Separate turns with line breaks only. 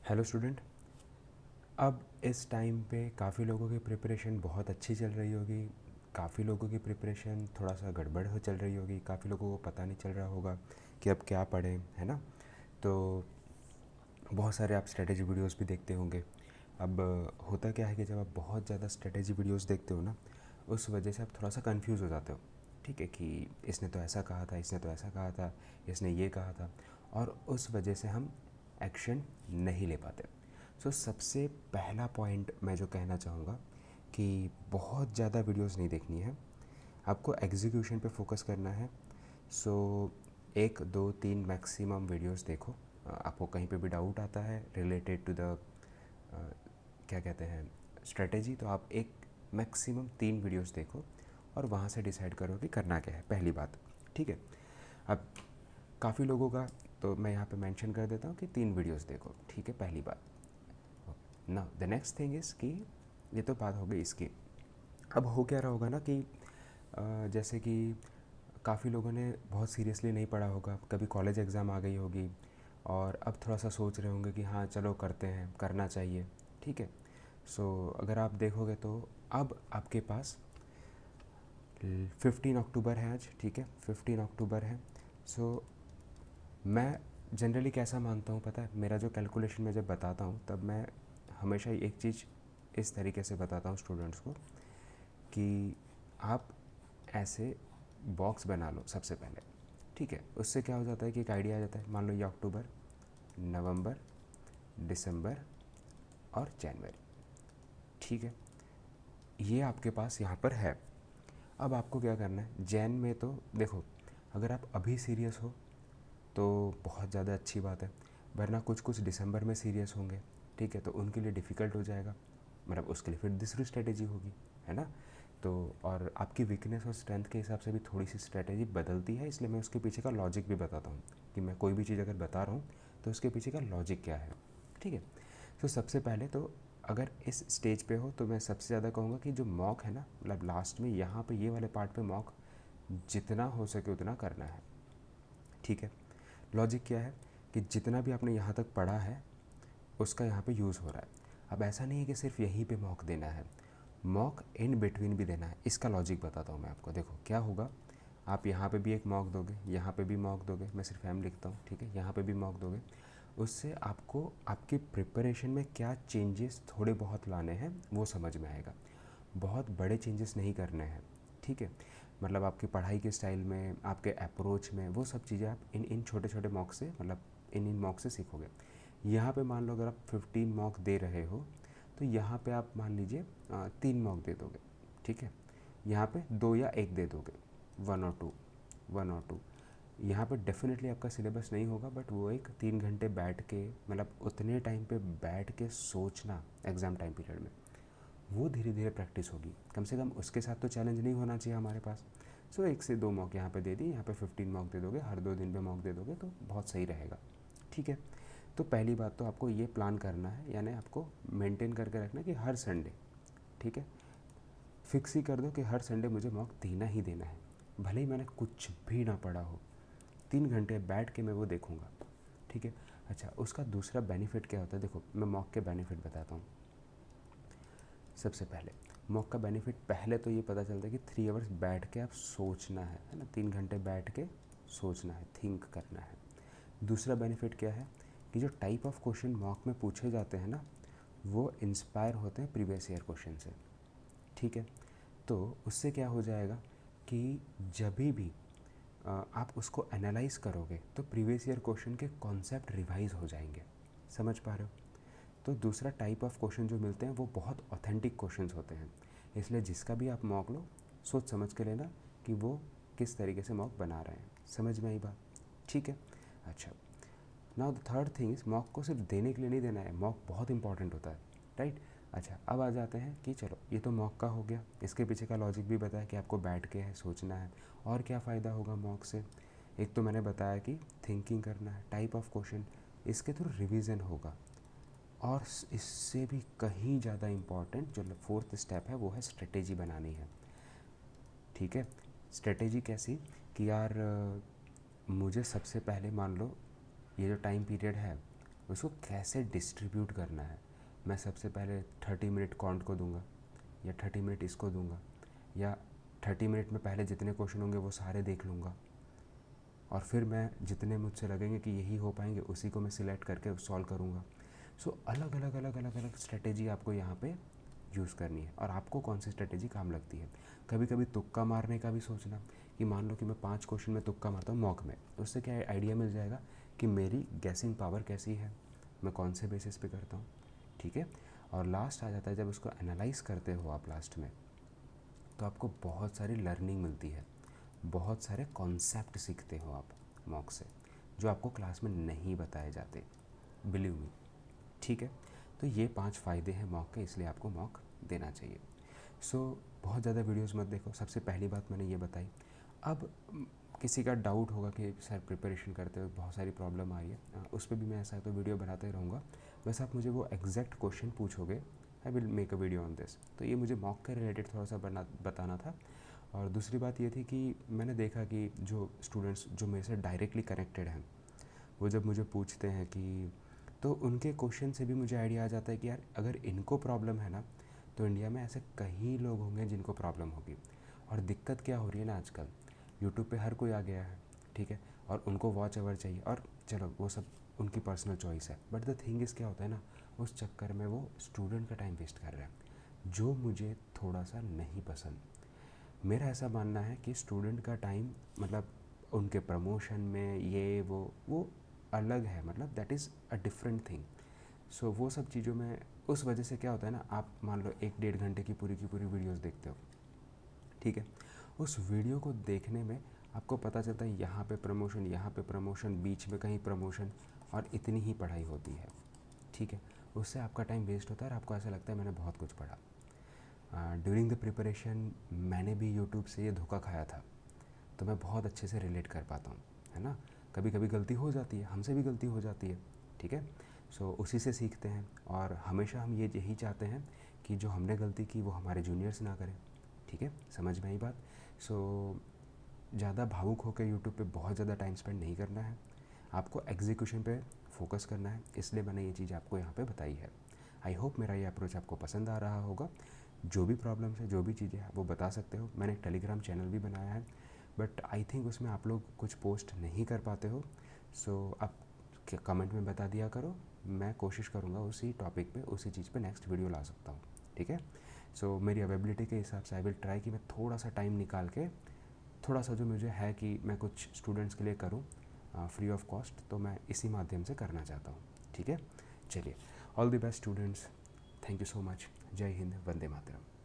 Hello student. अब इस time पे काफ़ी लोगों की प्रिपरेशन बहुत अच्छी चल रही होगी, काफ़ी लोगों की प्रिपरेशन थोड़ा सा गड़बड़ हो चल रही होगी, काफ़ी लोगों को पता नहीं चल रहा होगा कि अब क्या पढ़ें, है ना। तो बहुत सारे आप स्ट्रेटेजी वीडियोस भी देखते होंगे। अब होता क्या है कि जब आप बहुत ज़्यादा स्ट्रेटेजी वीडियोस देखते हो ना, उस वजह से आप थोड़ा सा कंफ्यूज हो जाते हो। ठीक है कि इसने तो ऐसा कहा था, इसने तो ऐसा कहा था, इसने ये कहा था, और उस वजह से हम एक्शन नहीं ले पाते। सबसे पहला पॉइंट मैं जो कहना चाहूँगा कि बहुत ज़्यादा वीडियोस नहीं देखनी है, आपको एग्जीक्यूशन पे फोकस करना है। सो 1 2 3 मैक्सिमम वीडियोस देखो। आपको कहीं पे भी डाउट आता है रिलेटेड टू द क्या कहते हैं स्ट्रेटेजी, तो आप एक मैक्सिमम 3 वीडियोस देखो और वहाँ से डिसाइड करो कि करना क्या है, पहली बात। ठीक है। अब काफ़ी लोगों का तो मैं यहाँ पे मेंशन कर देता हूँ कि 3 वीडियोस देखो, ठीक है, पहली बात। ना द नेक्स्ट थिंग इज़ कि ये तो बात हो गई इसकी। अब हो क्या रहा होगा ना कि जैसे कि काफ़ी लोगों ने बहुत सीरियसली नहीं पढ़ा होगा, कभी कॉलेज एग्ज़ाम आ गई होगी और अब थोड़ा सा सोच रहे होंगे कि हाँ चलो करते हैं, करना चाहिए। ठीक है। अगर आप देखोगे तो अब आपके पास 15 अक्टूबर है आज, ठीक है, 15 अक्टूबर है। सो मैं जनरली कैसा मानता हूँ पता है, मेरा जो कैलकुलेशन मैं जब बताता हूँ तब मैं हमेशा एक चीज़ इस तरीके से बताता हूँ स्टूडेंट्स को कि आप ऐसे बॉक्स बना लो सबसे पहले। ठीक है, उससे क्या हो जाता है कि एक आइडिया आ जाता है। मान लो ये अक्टूबर, नवंबर, दिसंबर और जनवरी। ठीक है, ये आपके पास यहाँ पर है। अब आपको क्या करना है, जैन में तो देखो, अगर आप अभी सीरियस हो तो बहुत ज़्यादा अच्छी बात है, वरना कुछ कुछ दिसंबर में सीरियस होंगे। ठीक है, तो उनके लिए डिफ़िकल्ट हो जाएगा, मतलब उसके लिए फिर दूसरी स्ट्रेटेजी होगी, है ना। तो और आपकी वीकनेस और स्ट्रेंथ के हिसाब से भी थोड़ी सी स्ट्रेटेजी बदलती है, इसलिए मैं उसके पीछे का लॉजिक भी बताता हूँ कि मैं कोई भी चीज़ अगर बता रहा हूँ तो उसके पीछे का लॉजिक क्या है। ठीक है। सबसे पहले तो अगर इस स्टेज पे हो तो मैं सबसे ज़्यादा कहूँगा कि जो मॉक है ना, मतलब लास्ट में यहाँ पे ये वाले पार्ट पे मॉक जितना हो सके उतना करना है। ठीक है। लॉजिक क्या है कि जितना भी आपने यहाँ तक पढ़ा है उसका यहाँ पे यूज़ हो रहा है। अब ऐसा नहीं है कि सिर्फ यहीं पे मॉक देना है, मॉक इन बिटवीन भी देना है। इसका लॉजिक बताता हूँ मैं आपको। देखो क्या होगा, आप यहाँ पे भी एक मॉक दोगे, यहाँ पे भी मॉक दोगे, मैं सिर्फ एम लिखता हूँ, ठीक है, यहाँ पे भी मॉक दोगे। उससे आपको आपकी प्रिपरेशन में क्या चेंजेस थोड़े बहुत लाने हैं वो समझ में आएगा। बहुत बड़े चेंजेस नहीं करने हैं। ठीक है, मतलब आपकी पढ़ाई के स्टाइल में, आपके अप्रोच में, वो सब चीज़ें आप इन इन छोटे छोटे मॉक से, मतलब इन मॉक से सीखोगे। यहाँ पे मान लो अगर आप 15 मॉक दे रहे हो तो यहाँ पे आप मान लीजिए 3 मॉक दे दोगे। ठीक है, यहाँ पे 2 या 1 दे दोगे, 1 और 2, 1 और 2। यहाँ पे डेफिनेटली आपका सिलेबस नहीं होगा, बट वो एक 3 घंटे बैठ के, मतलब उतने टाइम पे बैठ के सोचना एग्ज़ाम टाइम पीरियड में, वो धीरे धीरे प्रैक्टिस होगी। कम से कम उसके साथ तो चैलेंज नहीं होना चाहिए हमारे पास। 1 से 2 मॉक यहाँ पे दे दी, यहाँ पे 15 मॉक दे दोगे, हर 2 दिन पे मॉक दे दोगे तो बहुत सही रहेगा। ठीक है। तो पहली बात तो आपको ये प्लान करना है, यानी आपको मेंटेन करके रखना है कि हर संडे, ठीक है, फिक्स ही कर दो कि हर संडे मुझे मॉक देना ही देना है, भले ही मैंने कुछ भी ना पढ़ा हो, 3 घंटे बैठ के मैं वो देखूँगा। ठीक है। अच्छा, उसका दूसरा बेनिफिट क्या होता है, देखो मैं मॉक के बेनिफिट बताता हूँ। सबसे पहले मॉक का बेनिफिट पहले तो ये पता चलता है कि 3 आवर्स बैठ के आप सोचना है ना, 3 घंटे बैठ के सोचना है, थिंक करना है। दूसरा बेनिफिट क्या है कि जो टाइप ऑफ क्वेश्चन मॉक में पूछे जाते हैं ना, वो इंस्पायर होते हैं प्रीवियस ईयर क्वेश्चन से। ठीक है। तो उससे क्या हो जाएगा कि जब भी आप उसको एनालाइज करोगे तो प्रीवियस ईयर क्वेश्चन के कॉन्सेप्ट रिवाइज हो जाएंगे। समझ पा रहे हो। तो दूसरा टाइप ऑफ क्वेश्चन जो मिलते हैं वो बहुत ऑथेंटिक क्वेश्चंस होते हैं, इसलिए जिसका भी आप मॉक लो सोच समझ के लेना कि वो किस तरीके से मॉक बना रहे हैं। समझ में आई बात। ठीक है। अच्छा, now the third thing is, mock को सिर्फ देने के लिए नहीं देना है, मॉक बहुत इंपॉर्टेंट होता है, राइट। अच्छा, अब आ जाते हैं कि चलो ये तो मॉक का हो गया, इसके पीछे का लॉजिक भी बताया कि आपको बैठ के है सोचना है। और क्या फ़ायदा होगा मॉक से, एक तो मैंने बताया कि थिंकिंग करना है, टाइप ऑफ क्वेश्चन, इसके थ्रू रिवीजन होगा। और इससे भी कहीं ज़्यादा इम्पॉर्टेंट जो फोर्थ स्टेप है वो है स्ट्रेटेजी बनानी है। ठीक है। स्ट्रेटेजी कैसी कि यार मुझे सबसे पहले मान लो ये जो टाइम पीरियड है उसको कैसे डिस्ट्रीब्यूट करना है। मैं सबसे पहले 30 मिनट कॉन्ट को दूंगा, या 30 मिनट इसको दूंगा, या 30 मिनट में पहले जितने क्वेश्चन होंगे वो सारे देख लूँगा, और फिर मैं जितने मुझसे लगेंगे कि यही हो पाएंगे उसी को मैं सिलेक्ट करके सॉल्व करूँगा। सो अलग अलग अलग अलग अलग स्ट्रेटेजी आपको यहाँ पे यूज़ करनी है, और आपको कौन सी स्ट्रेटेजी काम लगती है। कभी कभी तुक्का मारने का भी सोचना, कि मान लो कि मैं 5 क्वेश्चन में तुक्का मारता हूँ मॉक में, उससे क्या आइडिया मिल जाएगा कि मेरी गैसिंग पावर कैसी है, मैं कौन से बेसिस पे करता हूँ, ठीक है। और लास्ट आ जाता है जब उसको एनालाइज करते हो आप लास्ट में, तो आपको बहुत सारी लर्निंग मिलती है, बहुत सारे कॉन्सेप्ट सीखते हो आप मॉक से, जो आपको क्लास में नहीं बताए जाते, बिलीव मी, ठीक है। तो ये 5 फ़ायदे हैं मॉक के, इसलिए आपको मॉक देना चाहिए। सो बहुत ज़्यादा वीडियोस मत देखो, सबसे पहली बात मैंने ये बताई। अब किसी का डाउट होगा कि सर प्रिपरेशन करते हुए बहुत सारी प्रॉब्लम आ रही है, उस पर भी मैं ऐसा तो वीडियो बनाते ही रहूँगा। बस आप मुझे वो एग्जैक्ट क्वेश्चन पूछोगे, I will make a video on this. तो ये मुझे मॉक के रिलेटेड थोड़ा सा बताना था। और दूसरी बात ये थी कि मैंने देखा कि जो स्टूडेंट्स जो मेरे से डायरेक्टली कनेक्टेड हैं, वो जब मुझे पूछते हैं कि, तो उनके क्वेश्चन से भी मुझे आइडिया आ जाता है कि यार अगर इनको प्रॉब्लम है ना, तो इंडिया में ऐसे कई लोग होंगे जिनको प्रॉब्लम होगी। और दिक्कत क्या हो रही है ना आजकल, यूट्यूब पे हर कोई आ गया है, ठीक है, और उनको वॉच आवर चाहिए, और चलो वो सब उनकी पर्सनल चॉइस है, बट द थिंग इज़ क्या होता है ना, उस चक्कर में वो स्टूडेंट का टाइम वेस्ट कर रहे हैं, जो मुझे थोड़ा सा नहीं पसंद। मेरा ऐसा मानना है कि स्टूडेंट का टाइम मतलब उनके प्रमोशन में ये वो अलग है, मतलब that is a different thing. So वो सब चीज़ों में उस वजह से क्या होता है ना, आप मान लो 1-1.5 घंटे की पूरी वीडियोस देखते हो, ठीक है, उस वीडियो को देखने में आपको पता चलता है यहाँ पे प्रमोशन, यहाँ पे प्रमोशन, बीच में कहीं प्रमोशन, और इतनी ही पढ़ाई होती है, ठीक है। उससे आपका टाइम वेस्ट होता है और आपको ऐसा लगता है मैंने बहुत कुछ पढ़ा। ड्यूरिंग द प्रिपरेशन मैंने भी यूट्यूब से ये धोखा खाया था, तो मैं बहुत अच्छे से रिलेट कर पाता हूँ, है ना। कभी कभी गलती हो जाती है, हमसे भी गलती हो जाती है, ठीक है। सो उसी से सीखते हैं, और हमेशा हम ये यही चाहते हैं कि जो हमने गलती की वो हमारे जूनियर्स ना करें, ठीक है, समझ में आई बात। सो ज़्यादा भावुक होकर यूट्यूब पे बहुत ज़्यादा टाइम स्पेंड नहीं करना है, आपको एग्जीक्यूशन पे फोकस करना है, इसलिए मैंने ये चीज़ आपको यहाँ पे बताई है। आई होप मेरा ये अप्रोच आपको पसंद आ रहा होगा। जो भी प्रॉब्लम्स है, जो भी चीज़ें हैं वो बता सकते हो। मैंने एक टेलीग्राम चैनल भी बनाया है, बट आई थिंक उसमें आप लोग कुछ पोस्ट नहीं कर पाते हो, सो आप कमेंट में बता दिया करो, मैं कोशिश करूँगा उसी टॉपिक पे उसी चीज़ पे नेक्स्ट वीडियो ला सकता हूँ, ठीक है। सो मेरी अवेबिलिटी के हिसाब से आई विल ट्राई कि मैं थोड़ा सा टाइम निकाल के, थोड़ा सा जो मुझे है कि मैं कुछ स्टूडेंट्स के लिए करूँ फ्री ऑफ कॉस्ट, तो मैं इसी माध्यम से करना चाहता हूँ, ठीक है। चलिए, all the best students, thank you so much, जय हिंद, वंदे मातरम।